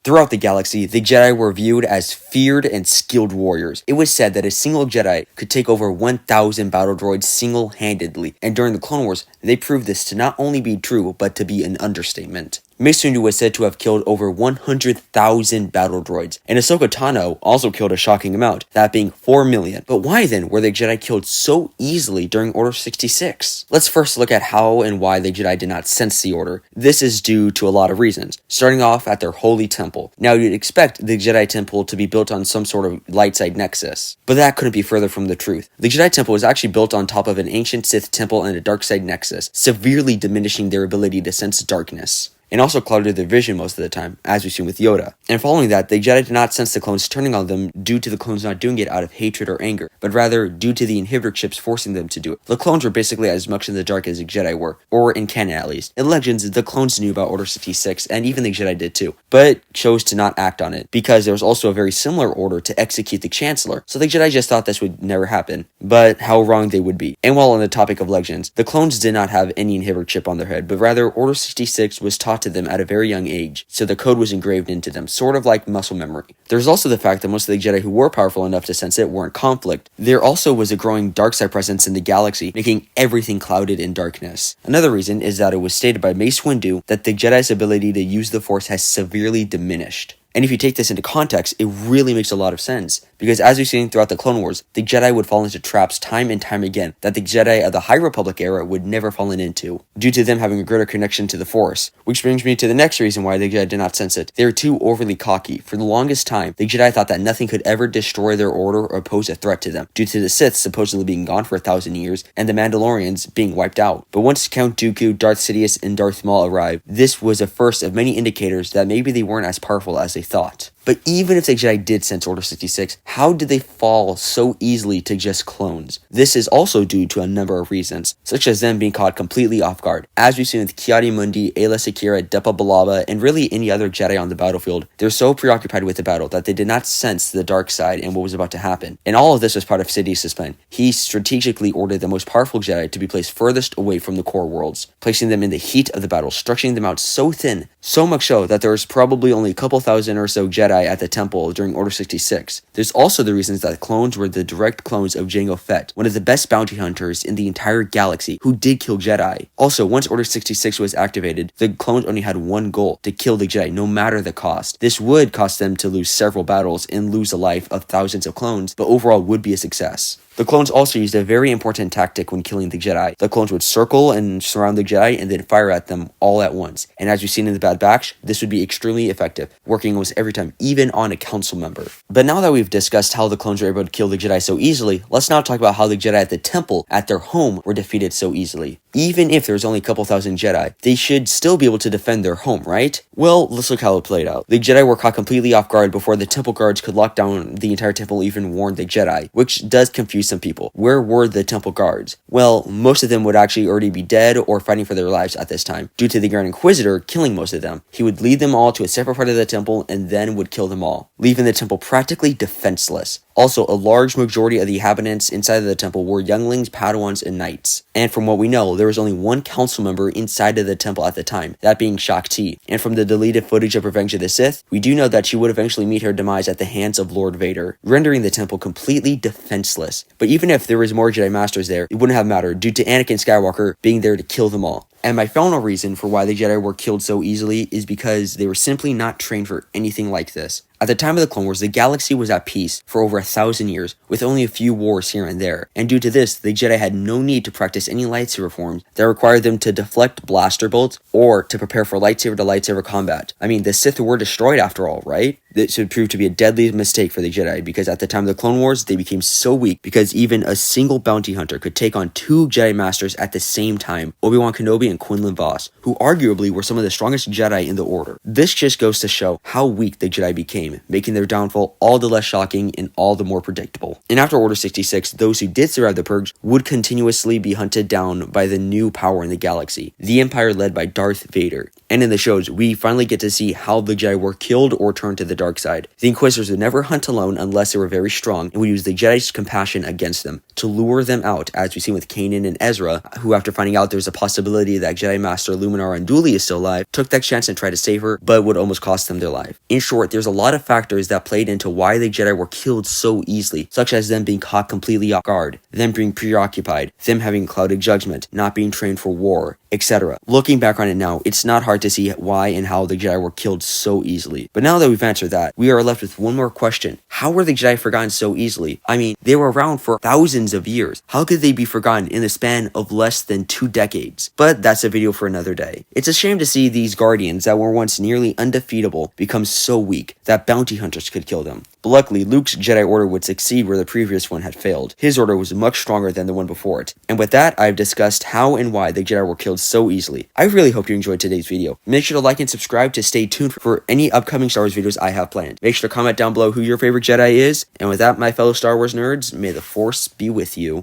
Throughout the galaxy, the Jedi were viewed as feared and skilled warriors. It was said that a single Jedi could take over 1,000 battle droids single-handedly, and during the Clone Wars, they proved this to not only be true, but to be an understatement. Mace Windu was said to have killed over 100,000 battle droids, and Ahsoka Tano also killed a shocking amount, that being 4 million. But why then were the Jedi killed so easily during Order 66? Let's first look at how and why the Jedi did not sense the Order. This is due to a lot of reasons, starting off at their holy temple. Now you'd expect the Jedi temple to be built on some sort of light side nexus, but that couldn't be further from the truth. The Jedi temple was actually built on top of an ancient Sith temple and a dark side nexus, severely diminishing their ability to sense darkness, and also clouded their vision most of the time, as we've seen with Yoda. And following that, the Jedi did not sense the clones turning on them due to the clones not doing it out of hatred or anger, but rather due to the inhibitor chips forcing them to do it. The clones were basically as much in the dark as the Jedi were, or in canon at least. In Legends, the clones knew about Order 66, and even the Jedi did too, but chose to not act on it, because there was also a very similar order to execute the Chancellor, so the Jedi just thought this would never happen. But how wrong they would be. And while on the topic of Legends, the clones did not have any inhibitor chip on their head, but rather Order 66 was taught to them at a very young age, so the code was engraved into them, sort of like muscle memory. There's also the fact that most of the Jedi who were powerful enough to sense it were in conflict. There also was a growing dark side presence in the galaxy, making everything clouded in darkness. Another reason is that it was stated by Mace Windu that the Jedi's ability to use the Force has severely diminished. And if you take this into context, it really makes a lot of sense, because as we've seen throughout the Clone Wars, the Jedi would fall into traps time and time again that the Jedi of the High Republic era would never fallen into, due to them having a greater connection to the Force. Which brings me to the next reason why the Jedi did not sense it. They were too overly cocky. For the longest time, the Jedi thought that nothing could ever destroy their order or pose a threat to them, due to the Sith supposedly being gone for 1,000 years, and the Mandalorians being wiped out. But once Count Dooku, Darth Sidious, and Darth Maul arrived, this was a first of many indicators that maybe they weren't as powerful as they thought. But even if the Jedi did sense Order 66, how did they fall so easily to just clones? This is also due to a number of reasons, such as them being caught completely off guard. As we've seen with Ki-Adi-Mundi, Aayla Secura, Depa Billaba, and really any other Jedi on the battlefield, they're so preoccupied with the battle that they did not sense the dark side and what was about to happen. And all of this was part of Sidious's plan. He strategically ordered the most powerful Jedi to be placed furthest away from the core worlds, placing them in the heat of the battle, stretching them out so thin, so much so that there was probably only a couple thousand or so Jedi at the temple during Order 66. There's also the reasons that clones were the direct clones of Jango Fett, one of the best bounty hunters in the entire galaxy, who did kill Jedi. Also, once Order 66 was activated, the clones only had one goal: to kill the Jedi, no matter the cost. This would cost them to lose several battles and lose the life of thousands of clones, but overall would be a success. The clones also used a very important tactic when killing the Jedi. The clones would circle and surround the Jedi and then fire at them all at once. And as we've seen in the Bad Batch, this would be extremely effective, working almost every time, even on a council member. But now that we've discussed how the clones were able to kill the Jedi so easily, let's now talk about how the Jedi at the temple, at their home, were defeated so easily. Even if there's only a couple thousand Jedi, they should still be able to defend their home, right? Well, let's look how it played out. The Jedi were caught completely off guard before the temple guards could lock down the entire temple, even warn the Jedi, which does confuse some people. Where were the temple guards? Well, most of them would actually already be dead or fighting for their lives at this time, due to the Grand Inquisitor killing most of them. He would lead them all to a separate part of the temple and then would kill them all, leaving the temple practically defenseless. Also, a large majority of the inhabitants inside of the temple were younglings, Padawans, and knights. And from what we know, there was only one council member inside of the temple at the time, that being Shakti. And from the deleted footage of Revenge of the Sith, we do know that she would eventually meet her demise at the hands of Lord Vader, rendering the temple completely defenseless. But even if there was more Jedi Masters there, it wouldn't have mattered, due to Anakin Skywalker being there to kill them all. And my final reason for why the Jedi were killed so easily is because they were simply not trained for anything like this. At the time of the Clone Wars, the galaxy was at peace for over 1,000 years, with only a few wars here and there. And due to this, the Jedi had no need to practice any lightsaber forms that required them to deflect blaster bolts or to prepare for lightsaber to lightsaber combat. I mean, the Sith were destroyed after all, right? This would prove to be a deadly mistake for the Jedi, because at the time of the Clone Wars, they became so weak because even a single bounty hunter could take on 2 Jedi Masters at the same time, Obi-Wan Kenobi and Quinlan Vos, who arguably were some of the strongest Jedi in the Order. This just goes to show how weak the Jedi became, making their downfall all the less shocking and all the more predictable. And after Order 66, those who did survive the purge would continuously be hunted down by the new power in the galaxy, the Empire led by Darth Vader. and in the shows, we finally get to see how the Jedi were killed or turned to the dark side. The Inquisitors would never hunt alone unless they were very strong, and would use the Jedi's compassion against them to lure them out, as we see with Kanan and Ezra, who after finding out there's a possibility that Jedi Master Luminara Unduli is still alive, took that chance and tried to save her, but would almost cost them their life. In short, there's a lot of factors that played into why the Jedi were killed so easily, such as them being caught completely off guard, them being preoccupied, them having clouded judgment, not being trained for war, etc. Looking back on it now, it's not hard to see why and how the Jedi were killed so easily. But now that we've answered that, we are left with one more question. How were the Jedi forgotten so easily? I mean, they were around for thousands of years. How could they be forgotten in the span of less than 2 decades? But that's a video for another day. It's a shame to see these Guardians that were once nearly undefeatable become so weak that bounty hunters could kill them. But luckily, Luke's Jedi Order would succeed where the previous one had failed. His order was much stronger than the one before it. And with that, I've discussed how and why the Jedi were killed so easily. I really hope you enjoyed today's video. Make sure to like and subscribe to stay tuned for any upcoming Star Wars videos I have planned. Make sure to comment down below who your favorite Jedi is. And with that, my fellow Star Wars nerds, may the Force be with you.